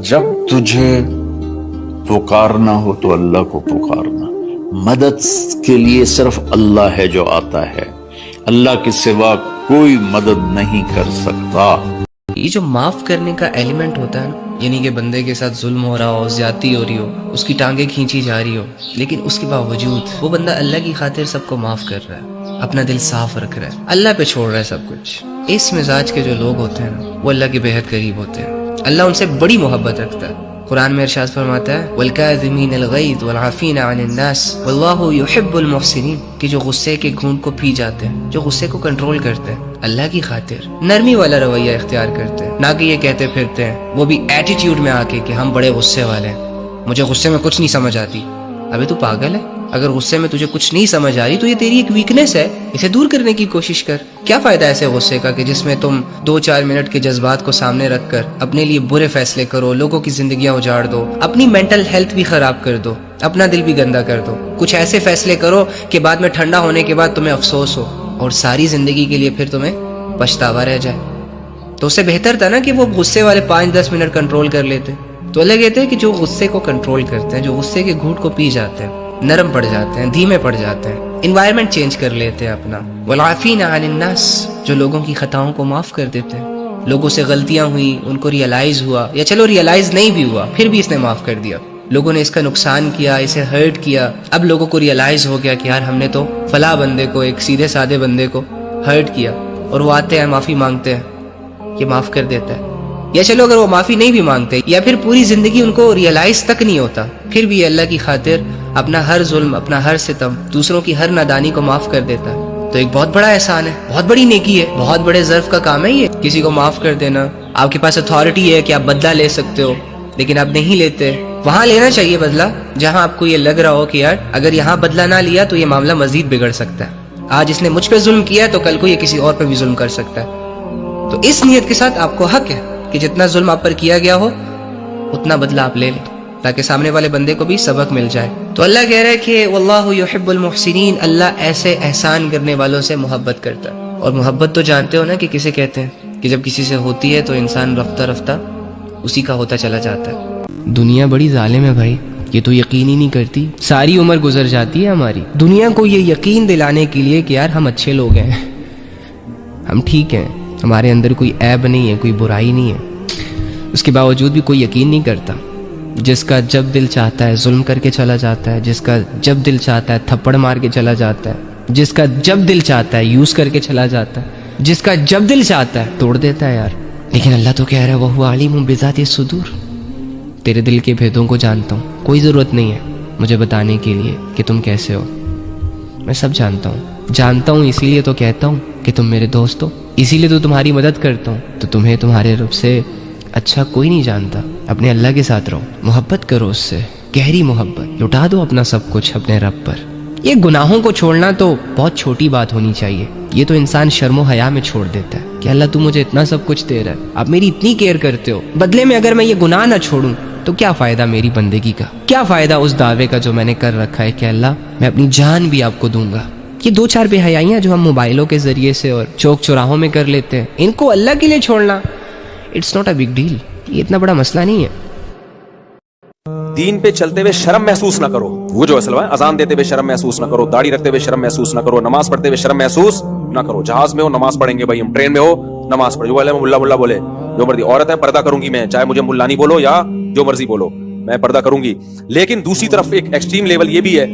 جب تجھے پکارنا ہو تو اللہ کو پکارنا. مدد کے لیے صرف اللہ ہے جو آتا ہے. اللہ کے سوا کوئی مدد نہیں کر سکتا. یہ جو معاف کرنے کا ایلیمنٹ ہوتا ہے نا، یعنی کہ بندے کے ساتھ ظلم ہو رہا ہو، زیادتی ہو رہی ہو، اس کی ٹانگیں کھینچی جا رہی ہو، لیکن اس کے باوجود وہ بندہ اللہ کی خاطر سب کو معاف کر رہا ہے، اپنا دل صاف رکھ رہا ہے، اللہ پہ چھوڑ رہا ہے سب کچھ. اس مزاج کے جو لوگ ہوتے ہیں نا، وہ اللہ کے بےحد قریب ہوتے ہیں. اللہ ان سے بڑی محبت رکھتا ہے. قرآن میں ارشاد فرماتا ہے وَالْكَاظِمِينَ الْغَيْظَ وَالْعَافِينَ عَنِ النَّاسِ وَاللَّهُ يُحِبُّ الْمُحْسِنِينَ، کہ جو غصے کے گھونٹ کو پی جاتے ہیں، جو غصے کو کنٹرول کرتے ہیں، اللہ کی خاطر نرمی والا رویہ اختیار کرتے ہیں، نہ کہ یہ کہتے پھرتے ہیں وہ بھی ایٹیٹیوڈ میں آ کے کہ ہم بڑے غصے والے ہیں، مجھے غصے میں کچھ نہیں سمجھ آتی. ابے تو پاگل ہے؟ اگر غصے میں تجھے کچھ نہیں سمجھ آ رہی تو یہ تیری ایک ویکنس ہے، اسے دور کرنے کی کوشش کر. کیا فائدہ ایسے غصے کا کہ جس میں تم 2-4 منٹ کے جذبات کو سامنے رکھ کر اپنے لیے برے فیصلے کرو، لوگوں کی زندگیاں اجاڑ دو، اپنی مینٹل ہیلتھ بھی خراب کر دو، اپنا دل بھی گندا کر دو. کچھ ایسے فیصلے کرو کہ بعد میں ٹھنڈا ہونے کے بعد تمہیں افسوس ہو اور ساری زندگی کے لیے پھر تمہیں پچھتاوا رہ جائے. تو اس سے بہتر تھا نا کہ وہ غصے والے 5-10 منٹ کنٹرول کر لیتے. تو اللہ کہتے ہیں کہ جو غصے کو کنٹرول کرتے ہیں، جو غصے کے گھونٹ کو پی جاتے ہیں، نرم پڑ جاتے ہیں، دھیمے پڑ جاتے ہیں، انوائرمنٹ چینج کر لیتے ہیں اپنا. والعافین عن الناس، جو لوگوں کی خطاؤں کو معاف کر دیتے ہیں. لوگوں سے غلطیاں ہوئی، ان کو ریئلائز ہوا، یا چلو ریئلائز نہیں بھی ہوا پھر بھی اس نے معاف کر دیا. لوگوں نے اس کا نقصان کیا، اسے ہرٹ کیا، اب لوگوں کو ریئلائز ہو گیا کہ یار ہم نے تو فلاں بندے کو، ایک سیدھے سادے بندے کو ہرٹ کیا، اور وہ آتے ہیں معافی مانگتے ہیں، یہ معاف کر دیتا ہے. یا چلو اگر وہ معافی نہیں بھی مانگتے، یا پھر پوری زندگی ان کو ریئلائز تک نہیں ہوتا، پھر بھی اللہ کی خاطر اپنا ہر ظلم، اپنا ہر ستم، دوسروں کی ہر نادانی کو معاف کر دیتا ہے. تو ایک بہت بڑا احسان ہے، بہت بڑی نیکی ہے، بہت بڑے ظرف کا کام ہے یہ، کسی کو معاف کر دینا. آپ کے پاس اتھارٹی ہے کہ آپ بدلہ لے سکتے ہو، لیکن آپ نہیں لیتے. وہاں لینا چاہیے بدلہ جہاں آپ کو یہ لگ رہا ہو کہ یار اگر یہاں بدلہ نہ لیا تو یہ معاملہ مزید بگڑ سکتا ہے. آج اس نے مجھ پہ ظلم کیا ہے تو کل کو یہ کسی اور پہ بھی ظلم کر سکتا ہے. تو اس نیت کے ساتھ آپ کو حق ہے کہ جتنا ظلم آپ پر کیا گیا ہو اتنا بدلہ آپ لے لیں، تاکہ سامنے والے بندے کو بھی سبق مل جائے. تو اللہ کہہ رہا ہے کہ واللہ یحب المحسنین، اللہ ایسے احسان کرنے والوں سے محبت کرتا ہے. اور محبت تو جانتے ہو نا کہ کسے کہتے ہیں، کہ جب کسی سے ہوتی ہے تو انسان رفتہ رفتہ اسی کا ہوتا چلا جاتا ہے. دنیا بڑی ظالم ہے بھائی، یہ تو یقین ہی نہیں کرتی. ساری عمر گزر جاتی ہے ہماری دنیا کو یہ یقین دلانے کے لیے کہ یار ہم اچھے لوگ ہیں، ہم ٹھیک ہیں، ہمارے اندر کوئی عیب نہیں ہے، کوئی برائی نہیں ہے. اس کے باوجود بھی کوئی یقین نہیں کرتا. جس کا جب دل چاہتا ہے ظلم کر کے چلا جاتا ہے، جس کا جب دل چاہتا ہے تھپڑ مار کے چلا جاتا ہے، جس کا جب دل چاہتا ہے یوز کر کے چلا جاتا ہے، جس کا جب دل چاہتا ہے توڑ دیتا ہے یار. لیکن اللہ تو کہہ رہا ہے وَهُوَ عَلِيمٌ بِذَاتِ الصُّدُورِ، تیرے دل کے بھیدوں کو جانتا ہوں، کوئی ضرورت نہیں ہے مجھے بتانے کے لیے کہ تم کیسے ہو. میں سب جانتا ہوں، اسی لیے تو کہتا ہوں کہ تم میرے دوست ہو، اسی لیے تو تمہاری مدد کرتا ہوں. تو تمہیں تمہارے رب سے اچھا کوئی نہیں جانتا. اپنے اللہ کے ساتھ رہو، محبت کرو اس سے، گہری محبت، لٹا دو اپنا سب کچھ اپنے رب پر. یہ گناہوں کو چھوڑنا تو بہت چھوٹی بات ہونی چاہیے، یہ تو انسان شرم و حیا میں چھوڑ دیتا ہے کہ اللہ تو مجھے اتنا سب کچھ دے رہا ہے، آپ میری اتنی کیئر کرتے ہو، بدلے میں اگر میں یہ گناہ نہ چھوڑوں تو کیا فائدہ میری بندگی کا، کیا فائدہ اس دعوے کا جو میں نے کر رکھا ہے کہ اللہ میں اپنی جان بھی آپ کو دوں گا. یہ 2-4 بے حیائیاں جو ہم موبائلوں کے ذریعے سے اور چوک چوراہوں میں کر لیتے ہیں، ان کو اللہ کے لیے چھوڑنا it's not a big deal, یہ اتنا بڑا مسئلہ نہیں ہے. دین پہ چلتے ہوئے شرم محسوس نہ کرو، وہ جو اصل ہے اذان دیتے ہوئے شرم محسوس نہ کرو، داڑھی رکھتے ہوئے شرم محسوس نہ کرو، نماز پڑھتے ہوئے شرم محسوس نہ کرو. جہاز میں ہو نماز پڑھیں گے بھائی ہم، ٹرین میں ہو نماز پڑھو، جو بولے ملا ملا بولے، جو مرضی. عورت ہے پردہ کروں گی میں، چاہے مجھے ملا نہیں بولو یا جو مرضی بولو، میں پردہ کروں گی. لیکن دوسری طرف ایک ایکسٹریم لیول یہ بھی ہے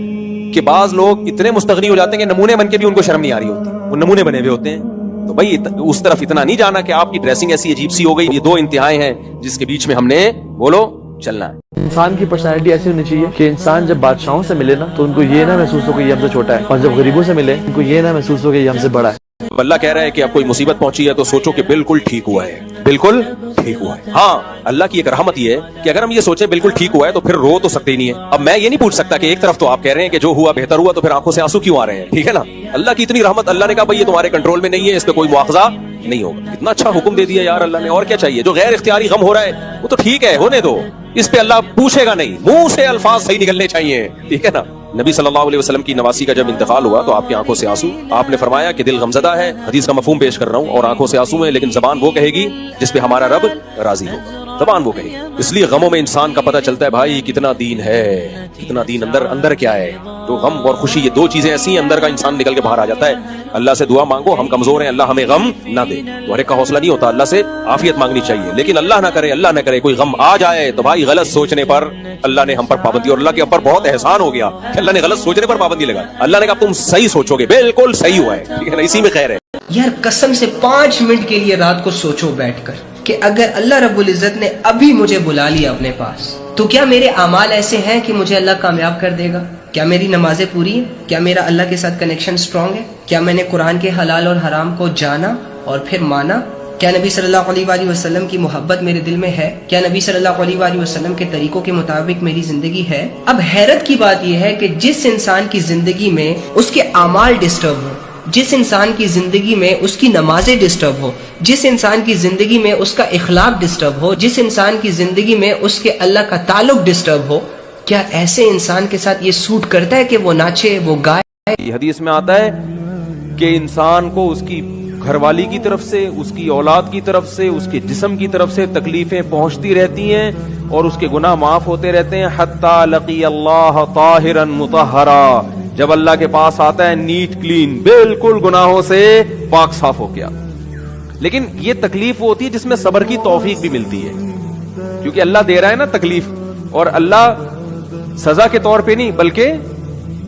کہ بعض لوگ اتنے مستغنی ہو جاتے ہیں کہ نمونے بن کے بھی ان کو شرم نہیں آ رہی ہوتی، وہ نمونے بنے ہوئے ہوتے ہیں. تو بھائی اس طرف اتنا نہیں جانا کہ آپ کی ڈریسنگ ایسی عجیب سی ہو گئی. یہ 2 انتہائیں ہیں جس کے بیچ میں ہم نے بولو چلنا ہے. انسان کی پرسنالٹی ایسی ہونی چاہیے کہ انسان جب بادشاہوں سے ملے نا تو ان کو یہ نہ محسوس ہو کہ یہ ہم سے چھوٹا ہے، اور جب غریبوں سے ملے ان کو یہ نہ محسوس ہو کہ یہ ہم سے بڑا ہے. اللہ کہہ رہا ہے کہ اب کوئی مصیبت پہنچی ہے تو سوچو کہ بالکل ٹھیک ہوا ہے، بالکل ٹھیک ہوا ہے. ہاں اللہ کی ایک رحمت یہ ہے کہ اگر ہم یہ سوچیں بالکل ٹھیک ہوا ہے تو پھر رو تو سکتے ہی نہیں ہے. اب میں یہ نہیں پوچھ سکتا کہ ایک طرف تو آپ کہہ رہے ہیں کہ جو ہوا بہتر ہوا، تو پھر آنکھوں سے آنسو کیوں آ رہے ہیں؟ ٹھیک ہے نا، اللہ کی اتنی رحمت، اللہ نے کہا بھائی یہ تمہارے کنٹرول میں نہیں ہے، اس پہ کوئی مواخذہ نہیں ہوگا. اتنا اچھا حکم دے دیا یار اللہ نے، اور کیا چاہیے؟ جو غیر اختیاری غم ہو رہا ہے وہ تو ٹھیک ہے، ہونے دو، اس پہ اللہ پوچھے گا نہیں، منہ سے الفاظ صحیح نکلنے چاہیے. ٹھیک ہے نا. نبی صلی اللہ علیہ وسلم کی نواسی کا جب انتقال ہوا تو آپ کی آنکھوں سے آنسو. آپ نے فرمایا کہ دل غمزدہ ہے، حدیث کا مفہوم پیش کر رہا ہوں، اور آنکھوں سے آنسو ہیں، لیکن زبان وہ کہے گی جس پہ ہمارا رب راضی ہو. زبان وہ کہے. اس لیے غموں میں انسان کا پتہ چلتا ہے بھائی کتنا دین ہے, کتنا دین اندر کیا ہے. تو غم اور خوشی یہ دو چیزیں ایسی ہیں, اندر کا انسان نکل کے باہر آ جاتا ہے. اللہ سے دعا مانگو, ہم کمزور ہیں, اللہ ہمیں غم نہ دے. تو ہر ایک کا حوصلہ نہیں ہوتا, اللہ سے عافیت مانگنی چاہیے. لیکن اللہ نہ کرے کوئی غم آ جائے تو بھائی غلط سوچنے پر اللہ نے ہم پر پابندی, اور اللہ کے اوپر بہت احسان ہو گیا کہ اللہ نے غلط سوچنے پر پابندی لگائی. اللہ نے کہا تم صحیح سوچو گے, بالکل صحیح ہوا ہے, ٹھیک ہے نا, اسی میں خیر ہے. یار قسم سے 5 منٹ کے لیے رات کو سوچو بیٹھ کر کہ اگر اللہ رب العزت نے ابھی مجھے بلا لیا اپنے پاس تو کیا میرے اعمال ایسے ہیں کہ مجھے اللہ کامیاب کر دے گا؟ کیا میری نمازیں پوری ہیں؟ کیا میرا اللہ کے ساتھ کنیکشن سٹرونگ ہے؟ کیا میں نے قرآن کے حلال اور حرام کو جانا اور پھر مانا؟ کیا نبی صلی اللہ علیہ وآلہ وسلم کی محبت میرے دل میں ہے؟ کیا نبی صلی اللہ علیہ وآلہ وسلم کے طریقوں کے مطابق میری زندگی ہے؟ اب حیرت کی بات یہ ہے کہ جس انسان کی زندگی میں اس کے اعمال ڈسٹرب ہو, جس انسان کی زندگی میں اس کی نمازیں ڈسٹرب ہو, جس انسان کی زندگی میں اس کا اخلاق ڈسٹرب ہو, جس انسان کی زندگی میں اس کے اللہ کا تعلق ڈسٹرب ہو, کیا ایسے انسان کے ساتھ یہ سوٹ کرتا ہے کہ وہ ناچے, وہ گائے؟ حدیث میں آتا ہے کہ انسان کو اس کی گھر والی کی طرف سے, اس کی اولاد کی طرف سے, اس کے جسم کی طرف سے تکلیفیں پہنچتی رہتی ہیں اور اس کے گناہ معاف ہوتے رہتے ہیں حتی لقی اللہ طاہرا مطہرا, جب اللہ کے پاس آتا ہے نیٹ کلین, بالکل گناہوں سے پاک صاف ہو گیا. لیکن یہ تکلیف وہ ہوتی ہے جس میں صبر کی توفیق بھی ملتی ہے, کیونکہ اللہ دے رہا ہے نا تکلیف, اور اللہ سزا کے طور پہ نہیں بلکہ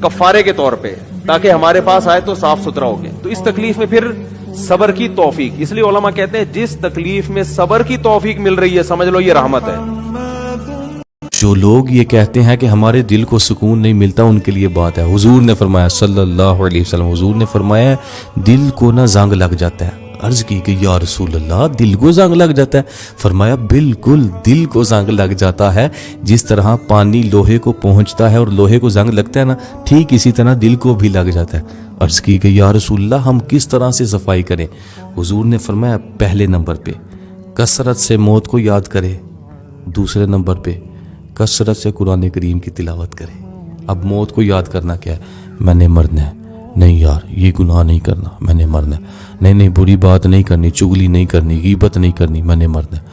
کفارے کے طور پہ, تاکہ ہمارے پاس آئے تو صاف ستھرا ہو گئے. تو اس تکلیف میں پھر صبر کی توفیق, اس لیے علماء کہتے ہیں جس تکلیف میں صبر کی توفیق مل رہی ہے سمجھ لو یہ رحمت ہے. جو لوگ یہ کہتے ہیں کہ ہمارے دل کو سکون نہیں ملتا, ان کے لیے بات ہے. حضور نے فرمایا صلی اللہ علیہ وسلم, حضور نے فرمایا دل کو نہ زنگ لگ جاتا ہے. عرض کی کہ یا رسول اللہ دل کو زنگ لگ جاتا ہے؟ فرمایا بالکل دل کو زنگ لگ جاتا ہے, جس طرح پانی لوہے کو پہنچتا ہے اور لوہے کو زنگ لگتا ہے نا, ٹھیک اسی طرح دل کو بھی لگ جاتا ہے. عرض کی کہ یا رسول اللہ ہم کس طرح سے صفائی کریں؟ حضور نے فرمایا پہلے نمبر پہ کثرت سے موت کو یاد کرے, دوسرے نمبر پہ کثرت سے قرآن کریم کی تلاوت کرے. اب موت کو یاد کرنا کیا ہے؟ میں نے مرنا ہے, نہیں یار یہ گناہ نہیں کرنا, میں نے مرنا ہے, نہیں بری بات نہیں کرنی, چغلی نہیں کرنی, غیبت نہیں کرنی, میں نے مرنا ہے.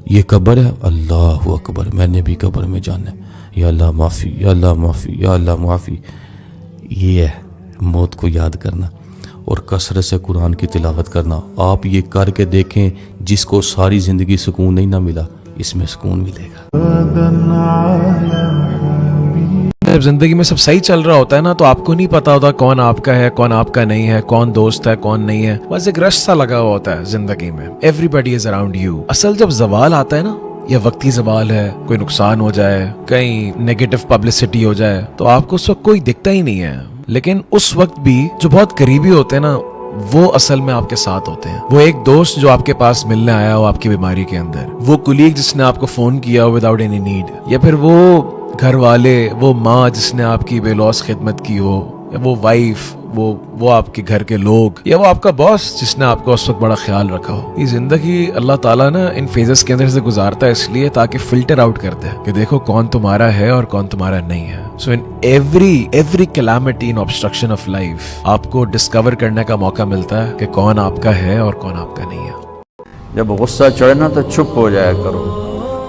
یہ قبر ہے, اللہ اکبر, میں نے بھی قبر میں جانا ہے, یا اللہ معافی, یا اللہ معافی, یا اللہ معافی. یہ ہے موت کو یاد کرنا اور کثرت سے قرآن کی تلاوت کرنا. آپ یہ کر کے دیکھیں, جس کو ساری زندگی سکون نہیں نہ ملا, اس میں سکون ملے گا. جب زندگی میں سب صحیح چل رہا ہوتا ہے نا, تو آپ کو نہیں پتا ہوتا کون آپ کا ہے کون آپ کا نہیں ہے, کون دوست ہے کون نہیں ہے, بس ایک رش سا لگا ہوا ہوتا ہے زندگی میں. Everybody is around you. اصل جب زوال آتا ہے نا, یا وقتی زوال ہے, کوئی نقصان ہو جائے, کہیں نیگیٹو پبلسٹی ہو جائے, تو آپ کو اس وقت کوئی دکھتا ہی نہیں ہے. لیکن اس وقت بھی جو بہت قریبی ہوتے ہیں نا, وہ اصل میں آپ کے ساتھ ہوتے ہیں. وہ ایک دوست جو آپ کے پاس ملنے آیا ہو آپ کی بیماری کے اندر, وہ کولیگ جس نے آپ کو فون کیا ہو وداؤٹ اینی نیڈ, یا پھر وہ گھر والے, وہ ماں جس نے آپ کی بے لوث خدمت کی ہو, یا وہ وائف, وہ آپ کے گھر کے لوگ, یا وہ آپ کا باس جس نے آپ کا اس وقت بڑا خیال رکھا ہو. یہ زندگی اللہ تعالیٰ نا ان فیزز کے اندر سے گزارتا ہے اس لیے تاکہ فلٹر آؤٹ کرتا ہے کہ دیکھو کون تمہارا ہے اور کون تمہارا نہیں ہے. So in every calamity in obstruction of life آپ کو ڈسکور کرنے کا موقع ملتا ہے کہ کون آپ کا ہے اور کون آپ کا نہیں ہے. جب غصہ چڑھنا تو چپ ہو جایا کرو,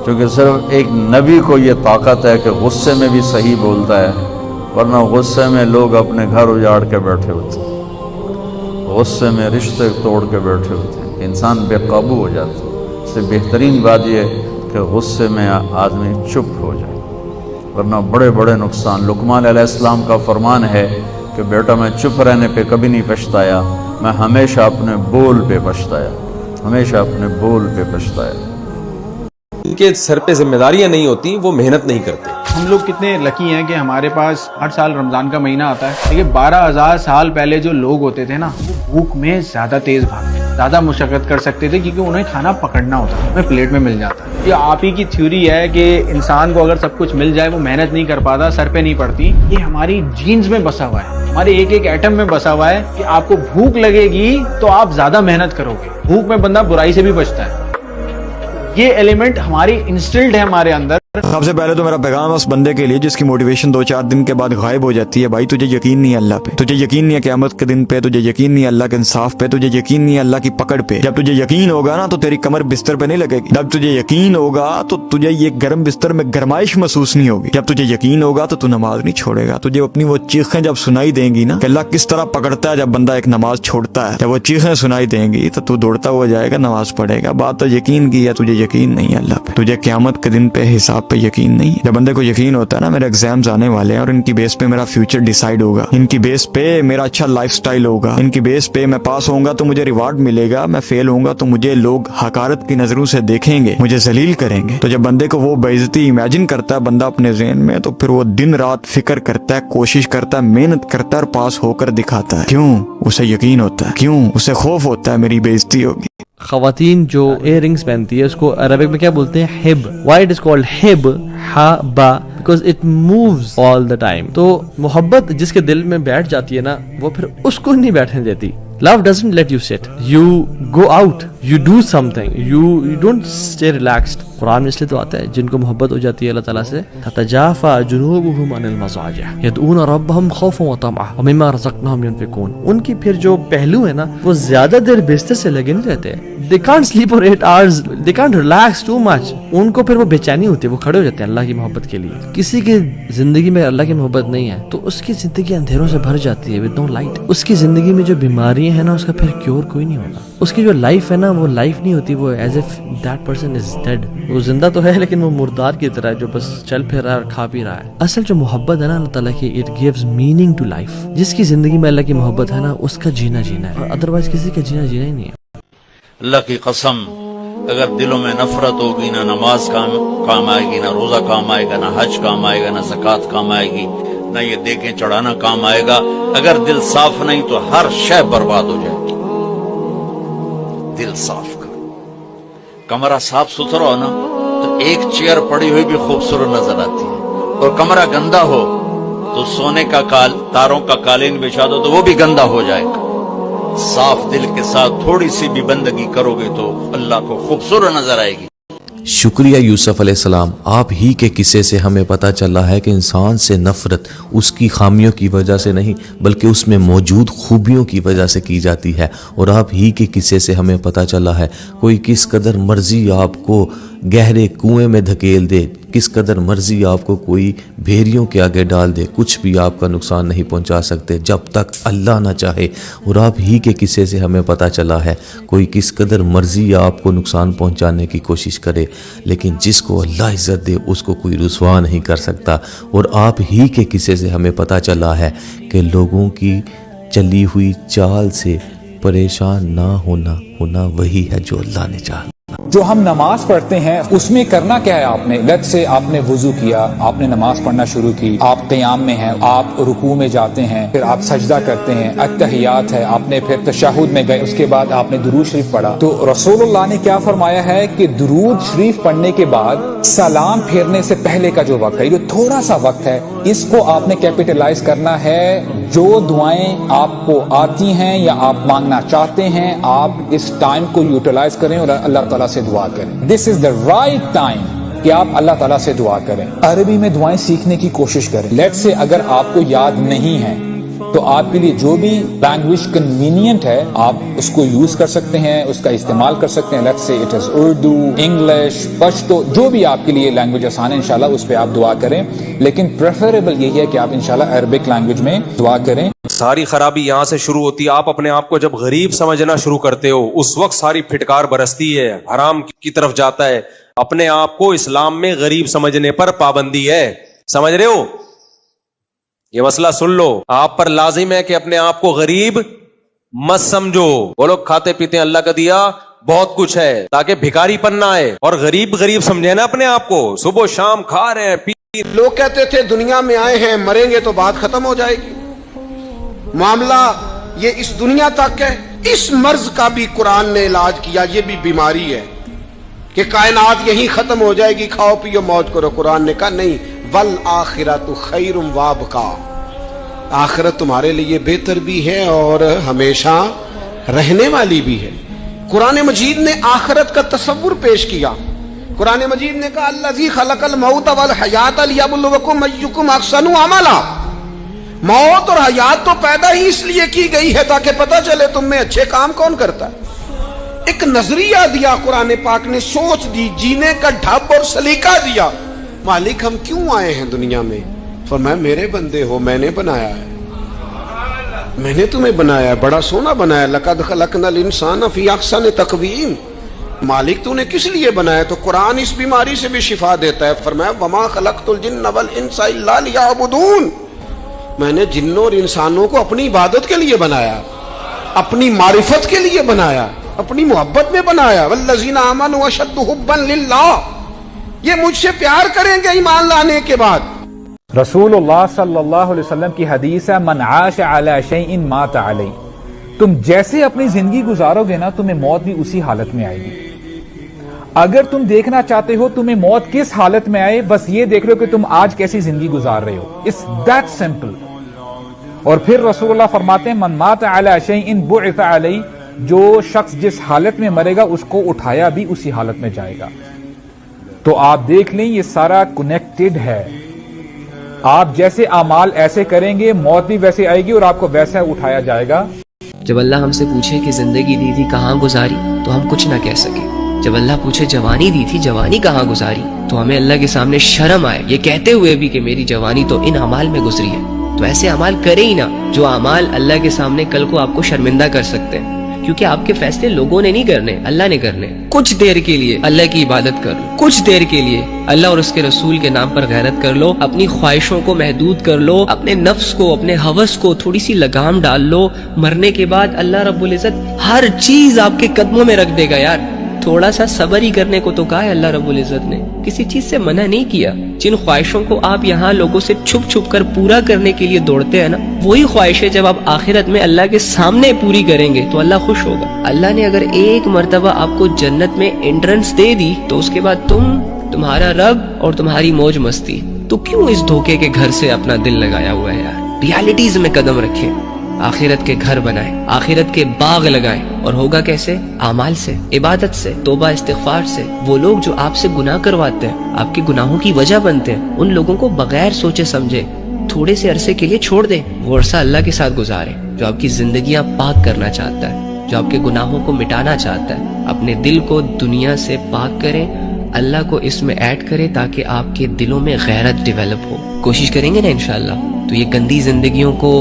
کیونکہ صرف ایک نبی کو یہ طاقت ہے کہ غصے میں بھی صحیح بولتا ہے, ورنہ غصے میں لوگ اپنے گھر اجاڑ کے بیٹھے ہوتے ہیں, غصے میں رشتے توڑ کے بیٹھے ہوتے ہیں, انسان بے قابو ہو جاتا ہے. اس سے بہترین بات یہ ہے کہ غصے میں آدمی چپ ہو جائے, ورنہ بڑے بڑے نقصان. لقمان علیہ السلام کا فرمان ہے کہ بیٹا میں چپ رہنے پہ کبھی نہیں پچھتایا, میں ہمیشہ اپنے بول پہ پچھتایا, ہمیشہ اپنے بول پہ پچھتایا. ان کے سر پہ ذمہ داریاں نہیں ہوتی, وہ محنت نہیں کرتے. ہم لوگ کتنے لکی ہیں کہ ہمارے پاس ہر سال رمضان کا مہینہ آتا ہے. لیکن 12,000 سال پہلے جو لوگ ہوتے تھے نا, وہ بھوک میں زیادہ تیز بھاگتے, زیادہ مشقت کر سکتے تھے, کیونکہ انہیں کھانا پکڑنا ہوتا ہے, انہیں پلیٹ میں مل جاتا ہے. یہ آپ ہی کی تھیوری ہے کہ انسان کو اگر سب کچھ مل جائے وہ محنت نہیں کر پاتا, سر پہ نہیں پڑتی. یہ ہماری جینز میں بسا ہوا ہے, ہمارے ایک ایٹم میں بسا ہوا ہے کہ آپ کو بھوک لگے گی تو آپ زیادہ محنت کرو گے. بھوک میں بندہ برائی سے بھی بچتا ہے. یہ ایلیمنٹ ہماری انسٹلڈ ہے ہمارے اندر. سب سے پہلے تو میرا پیغام اس بندے کے لیے جس کی موٹیویشن 2-4 دن کے بعد غائب ہو جاتی ہے، بھائی تجھے یقین نہیں ہے اللہ پہ، تجھے یقین نہیں ہے قیامت کے دن پہ، تجھے یقین نہیں ہے اللہ کے انصاف پہ، تجھے یقین نہیں ہے اللہ کی پکڑ پہ. جب تجھے یقین ہوگا نا تو تیری کمر بستر پہ نہیں لگے گی. جب تجھے یقین ہوگا تو تجھے یہ گرم بستر میں گرمائش محسوس نہیں ہوگی. جب تجھے یقین ہوگا تو تو نماز نہیں چھوڑے گا. تجھے اپنی وہ چیخیں جب سنائی دیں گی نا کہ اللہ کس طرح پکڑتا ہے جب بندہ ایک نماز چھوڑتا ہے، جب وہ چیخیں سنائی دیں گی تو دوڑتا ہوا جائے گا، نماز پڑھے گا. بات تو یقین کی ہے، تجھے یقین نہیں ہے اللہ پہ، تجھے قیامت کے دن پہ حساب پہ یقین نہیں ہے. جب بندے کو یقین ہوتا ہے نا میرے ایگزامز آنے والے ہیں اور ان کی بیس پہ میرا فیوچر ڈیسائیڈ ہوگا، ان کی بیس پہ میرا اچھا لائف سٹائل ہوگا، ان کی بیس پہ میں پاس ہوں گا تو مجھے ریوارڈ ملے گا، میں فیل ہوں گا تو مجھے لوگ حقارت کی نظروں سے دیکھیں گے، مجھے ذلیل کریں گے. تو جب بندے کو وہ بے عزتی امیجن کرتا ہے بندہ اپنے ذہن میں، تو پھر وہ دن رات فکر کرتا ہے، کوشش کرتا ہے، محنت کرتا ہے اور پاس ہو کر دکھاتا ہے. کیوں؟ اسے یقین ہوتا ہے. کیوں؟ اسے خوف ہوتا ہے میری بے عزتی ہوگی. خواتین جو ایئر رنگز پہنتی ہے اس کو عربک میں کیا بولتے ہیں؟ Hub. Why it is called hub? ہا با because it moves all the time. تو محبت جس کے دل میں بیٹھ جاتی ہے نا وہ پھر اس کو نہیں بیٹھنے دیتی. Love doesn't let you sit. You go out. You do something. You don't stay relaxed. قرآن میں اس لیے تو آتا ہے جن کو محبت ہو جاتی ہے اللہ تعالیٰ سے تتجافى جنوبهم عن المضاجع يدعون ربهم خوفا وطمعا ومما رزقناهم ينفقون. ان کی پھر جو پہلو ہے نا وہ زیادہ دیر بستر سے لگے نہیں رہتے. They can't sleep for 8 hours. They can't relax too much. ان کو پھر وہ بے چینی ہوتی ہے، وہ کھڑے ہو جاتے ہیں اللہ کی محبت کے لیے. کسی کی زندگی میں اللہ کی محبت نہیں ہے تو اس کی زندگی اندھیروں سے بھر جاتی ہے with no light. اس کی زندگی میں جو بیماری ہے نا اس کا پھر کیور کوئی نہیں ہوگا. اس کی جو لائف ہے نا وہ لائف نہیں ہوتی، وہ as if that person is dead. وہ زندہ تو ہے لیکن وہ مردار کی طرح ہے جو بس چل پھر رہا ہے اور کھا پی رہا ہے. اصل جو محبت ہے نا اللہ تعالیٰ کی، it gives meaning to life. جس کی زندگی میں اللہ کی محبت ہے نا اس کا جینا جینا ہے، اور ادروائز کسی کا جینا جینا ہی نہیں ہے. اللہ کی قسم اگر دلوں میں نفرت ہوگی نہ نماز کام آئے گی، نہ روزہ کام آئے گا، نہ حج کام آئے گا، نہ زکوٰۃ کام آئے گی، نہ یہ دیکھیں چڑھانا کام آئے گا. اگر دل صاف نہیں تو ہر شے برباد ہو جائے گی. دل صاف کرو. کمرہ صاف ستھرا ہو نا تو ایک چیئر پڑی ہوئی بھی خوبصورت نظر آتی ہے، اور کمرہ گندا ہو تو سونے کا تاروں کا قالین بچھا دو تو وہ بھی گندا ہو جائے گا. صاف دل کے ساتھ تھوڑی سی بھی بندگی کرو گے تو اللہ کو خوبصورت نظر آئے گی. شکریہ یوسف علیہ السلام. آپ ہی کے قصے سے ہمیں پتہ چلا ہے کہ انسان سے نفرت اس کی خامیوں کی وجہ سے نہیں بلکہ اس میں موجود خوبیوں کی وجہ سے کی جاتی ہے. اور آپ ہی کے قصے سے ہمیں پتہ چلا ہے کوئی کس قدر مرضی آپ کو گہرے کنویں میں دھکیل دے، کس قدر مرضی آپ کو کوئی بھیریوں کے آگے ڈال دے، کچھ بھی آپ کا نقصان نہیں پہنچا سکتے جب تک اللہ نہ چاہے. اور آپ ہی کے قصے سے ہمیں پتہ چلا ہے کوئی کس قدر مرضی آپ کو نقصان پہنچانے کی کوشش کرے لیکن جس کو اللہ عزت دے اس کو کوئی رسوا نہیں کر سکتا. اور آپ ہی کے قصے سے ہمیں پتہ چلا ہے کہ لوگوں کی چلی ہوئی چال سے پریشان نہ ہونا وہی ہے جو اللہ نے چاہا. جو ہم نماز پڑھتے ہیں اس میں کرنا کیا ہے؟ آپ نے لیٹ سے آپ نے وضو کیا، آپ نے نماز پڑھنا شروع کی، آپ قیام میں ہیں، آپ رکوع میں جاتے ہیں، پھر آپ سجدہ کرتے ہیں، اتحیات ہے، آپ نے پھر تشہد میں گئے، اس کے بعد آپ نے درود شریف پڑھا. تو رسول اللہ نے کیا فرمایا ہے کہ درود شریف پڑھنے کے بعد سلام پھیرنے سے پہلے کا جو وقت ہے، جو تھوڑا سا وقت ہے، اس کو آپ نے کیپیٹلائز کرنا ہے. جو دعائیں آپ کو آتی ہیں یا آپ مانگنا چاہتے ہیں آپ اس ٹائم کو یوٹیلائز کریں اور اللہ تعالیٰ سے دعا کریں. دس از دا رائٹ ٹائم کہ آپ اللہ تعالیٰ سے دعا کریں. عربی میں دعائیں سیکھنے کی کوشش کریں. لیٹ سے اگر آپ کو یاد نہیں ہے تو آپ کے لیے جو بھی لینگویج کنوینئنٹ ہے آپ اس کو یوز کر سکتے ہیں، اس کا استعمال کر سکتے ہیں. لیٹ سے it is Urdu, English, Pashto, جو بھی آپ کے لیے لینگویج آسان ہے انشاءاللہ اس پہ آپ دعا کریں. لیکن پریفریبل یہی ہے کہ آپ انشاءاللہ عربک لینگویج میں دعا کریں. ساری خرابی یہاں سے شروع ہوتی ہے. آپ اپنے آپ کو جب غریب سمجھنا شروع کرتے ہو اس وقت ساری پھٹکار برستی ہے، حرام کی طرف جاتا ہے. اپنے آپ کو اسلام میں غریب سمجھنے پر پابندی ہے. سمجھ رہے ہو؟ یہ مسئلہ سن لو. آپ پر لازم ہے کہ اپنے آپ کو غریب مت سمجھو. وہ لوگ کھاتے پیتے ہیں، اللہ کا دیا بہت کچھ ہے تاکہ بھکاری پن نہ آئے، اور غریب سمجھے نا اپنے آپ کو. صبح و شام کھا رہے ہیں. لوگ کہتے تھے دنیا میں آئے ہیں مریں گے تو بات ختم ہو جائے گی. معاملہ یہ اس دنیا تک ہے. اس مرض کا بھی قرآن نے علاج کیا. یہ بھی بیماری ہے کہ کائنات یہیں ختم ہو جائے گی، کھاؤ پیو موج کرو. قرآن نے کہا نہیں، والآخرۃ خیر وابقا، آخرت تمہارے لیے بہتر بھی ہے اور ہمیشہ رہنے والی بھی ہے. قرآن مجید نے آخرت کا تصور پیش کیا. قرآن مجید نے کہا الذی خلق الموت والحیات لیبلوکم ایکم احسن عملا. موت اور حیات تو پیدا ہی اس لیے کی گئی ہے تاکہ پتہ چلے تم میں اچھے کام کون کرتا ہے. ایک نظریہ دیا قرآن پاک نے, سوچ دی, جینے کا ڈھب اور سلیقہ دیا. مالک ہم کیوں آئے ہیں دنیا میں؟ فرمایا میرے بندے ہو, میں نے بنایا ہے, میں نے تمہیں بنایا ہے, بڑا سونا بنایا. لقد خلقنا الانسان فی احسن تقویم. مالک تو نے کس لیے بنایا؟ تو قرآن اس بیماری سے بھی شفا دیتا ہے. فرمایا وما خلقت الجن والانس الا لیعبدون. میں نے جنوں اور انسانوں کو اپنی عبادت کے لیے بنایا, اپنی معرفت کے لیے بنایا, اپنی محبت میں بنایا. والذین آمنوا اشد حبا للہ. یہ مجھ سے پیار کریں گے ایمان لانے کے بعد. رسول اللہ صلی اللہ علیہ وسلم کی حدیث ہے من عاش علی شیء مات علیہ. تم جیسے اپنی زندگی گزارو گے نا, تمہیں موت بھی اسی حالت میں آئے گی. اگر تم دیکھنا چاہتے ہو تمہیں موت کس حالت میں آئے, بس یہ دیکھ لو کہ تم آج کیسی زندگی گزار رہے ہو. It's that simple. اور پھر رسول اللہ فرماتے ہیں من مات علی شیء بعث علیہ. جو شخص جس حالت میں مرے گا اس کو اٹھایا بھی اسی حالت میں جائے گا. تو آپ دیکھ لیں یہ سارا کنیکٹڈ ہے. آپ جیسے اعمال ایسے کریں گے موت بھی ویسے آئے گی اور آپ کو ویسا اٹھایا جائے گا. جب اللہ ہم سے پوچھے کہ زندگی دی تھی کہاں گزاری تو ہم کچھ نہ کہہ سکے. جب اللہ پوچھے جوانی دی تھی جوانی کہاں گزاری تو ہمیں اللہ کے سامنے شرم آئے یہ کہتے ہوئے بھی کہ میری جوانی تو ان اعمال میں گزری ہے. تو ایسے اعمال کرے ہی نہ جو اعمال اللہ کے سامنے کل کو آپ کو شرمندہ کر سکتے ہیں, کیونکہ آپ کے فیصلے لوگوں نے نہیں کرنے, اللہ نے کرنے. کچھ دیر کے لیے اللہ کی عبادت کر لو, کچھ دیر کے لیے اللہ اور اس کے رسول کے نام پر غیرت کر لو, اپنی خواہشوں کو محدود کر لو, اپنے نفس کو اپنے ہوس کو تھوڑی سی لگام ڈال لو. مرنے کے بعد اللہ رب العزت ہر چیز آپ کے قدموں میں رکھ دے گا. یار تھوڑا سا صبر ہی کرنے کو تو کہا ہے اللہ رب العزت نے, کسی چیز سے منع نہیں کیا. جن خواہشوں کو آپ یہاں لوگوں سے چھپ چھپ کر پورا کرنے کے لیے دوڑتے ہیں نا, وہی خواہشیں جب آپ آخرت میں اللہ کے سامنے پوری کریں گے تو اللہ خوش ہوگا. اللہ نے اگر ایک مرتبہ آپ کو جنت میں انٹرنس دے دی تو اس کے بعد تمہارا رب اور تمہاری موج مستی, تو کیوں اس دھوکے کے گھر سے اپنا دل لگایا ہوا ہے؟ یار ریالٹیز میں قدم رکھیں, آخرت کے گھر بنائیں, آخرت کے باغ لگائیں. اور ہوگا کیسے؟ اعمال سے, عبادت سے, توبہ استغفار سے. وہ لوگ جو آپ سے گناہ کرواتے ہیں, آپ کے گناہوں کی وجہ بنتے ہیں, ان لوگوں کو بغیر سوچے سمجھے تھوڑے سے عرصے کے لیے چھوڑ دیں. وہ عرصہ اللہ کے ساتھ گزاریں جو آپ کی زندگیاں پاک کرنا چاہتا ہے, جو آپ کے گناہوں کو مٹانا چاہتا ہے. اپنے دل کو دنیا سے پاک کریں, اللہ کو اس میں ایڈ کریں تاکہ آپ کے دلوں میں غیرت ڈیولپ ہو. کوشش کریں گے نا انشاءاللہ تو یہ گندی زندگیوں کو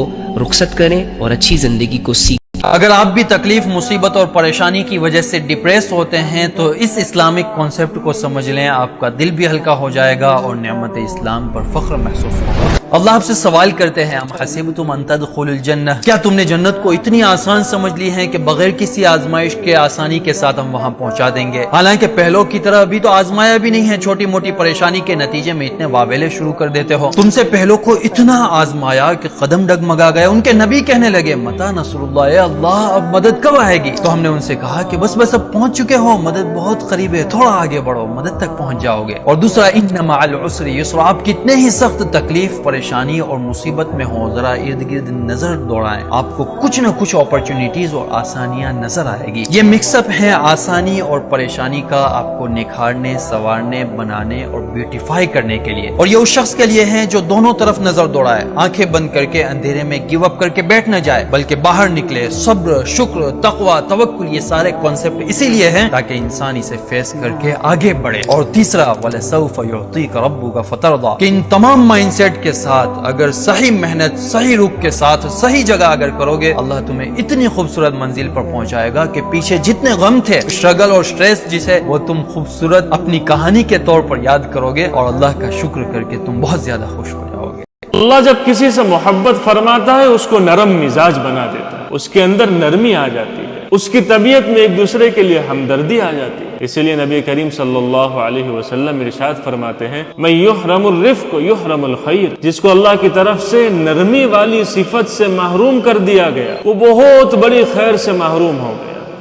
رخصت کریں اور اچھی زندگی کو سیکھیں. اگر آپ بھی تکلیف, مصیبت اور پریشانی کی وجہ سے ڈپریس ہوتے ہیں تو اس اسلامک کانسیپٹ کو سمجھ لیں, آپ کا دل بھی ہلکا ہو جائے گا اور نعمت اسلام پر فخر محسوس ہوگا. اللہ آپ سے سوال کرتے ہیں ام حسبتم ان تدخلوا الجنہ, کیا تم نے جنت کو اتنی آسان سمجھ لی ہے کہ بغیر کسی آزمائش کے آسانی کے ساتھ ہم وہاں پہنچا دیں گے؟ حالانکہ پہلوں کی طرح ابھی تو آزمایا بھی نہیں ہے, چھوٹی موٹی پریشانی کے نتیجے میں اتنے واویلے شروع کر دیتے ہو. تم سے پہلوں کو اتنا آزمایا کہ قدم ڈگمگا گئے. ان کے نبی کہنے لگے متی نصر اللہ, اے اللہ اب مدد کب آئے گی؟ تو ہم نے ان سے کہا کہ بس اب پہنچ چکے ہو, مدد بہت قریب ہے, تھوڑا آگے بڑھو, مدد تک پہنچ جاؤ گے. اور دوسرا ان مع العسر یسرا, آپ کتنے ہی سخت تکلیف, پریشانی اور مصیبت میں ہو, ذرا ارد گرد نظر دوڑائیں, آپ کو کچھ نہ کچھ اپرچونیٹیز اور آسانیاں نظر آئے گی. یہ مکس اپ ہے آسانی اور پریشانی کا, آپ کو نکھارنے, سنوارنے, بنانے اور بیوٹیفائی کرنے کے لیے. اور یہ اس شخص کے لیے ہے جو دونوں طرف نظر دوڑائے, آنکھیں بند کر کے اندھیرے میں گیو اپ کر کے بیٹھ نہ جائے بلکہ باہر نکلے. صبر, شکر, تقوی, توکل, یہ سارے کانسیپٹ اسی لیے ہیں تاکہ انسان اسے فیس کر کے آگے بڑھے. اور تیسرا وَلَسَوْفَ يُعْطِيكَ رَبُّكَ فَتَرْضَى, کہ ان تمام مائنڈ سیٹ کے ساتھ اگر صحیح محنت, صحیح رخ کے ساتھ, صحیح جگہ اگر کرو گے, اللہ تمہیں اتنی خوبصورت منزل پر پہنچائے گا کہ پیچھے جتنے غم تھے, اسٹرگل اور سٹریس جسے, وہ تم خوبصورت اپنی کہانی کے طور پر یاد کرو گے اور اللہ کا شکر کر کے تم بہت زیادہ خوش ہو جاؤ گے. اللہ جب کسی سے محبت فرماتا ہے اس کو نرم مزاج بنا دیتا ہے, اس کے اندر نرمی آ جاتی ہے, اس کی طبیعت میں ایک دوسرے کے لیے ہمدردی آ جاتی ہے. اسی لیے نبی کریم صلی اللہ علیہ وسلم ارشاد فرماتے ہیں من یحرم الرفق یحرم الخیر, جس کو اللہ کی طرف سے نرمی والی صفت سے محروم کر دیا گیا وہ بہت بڑی خیر سے محروم ہو گیا.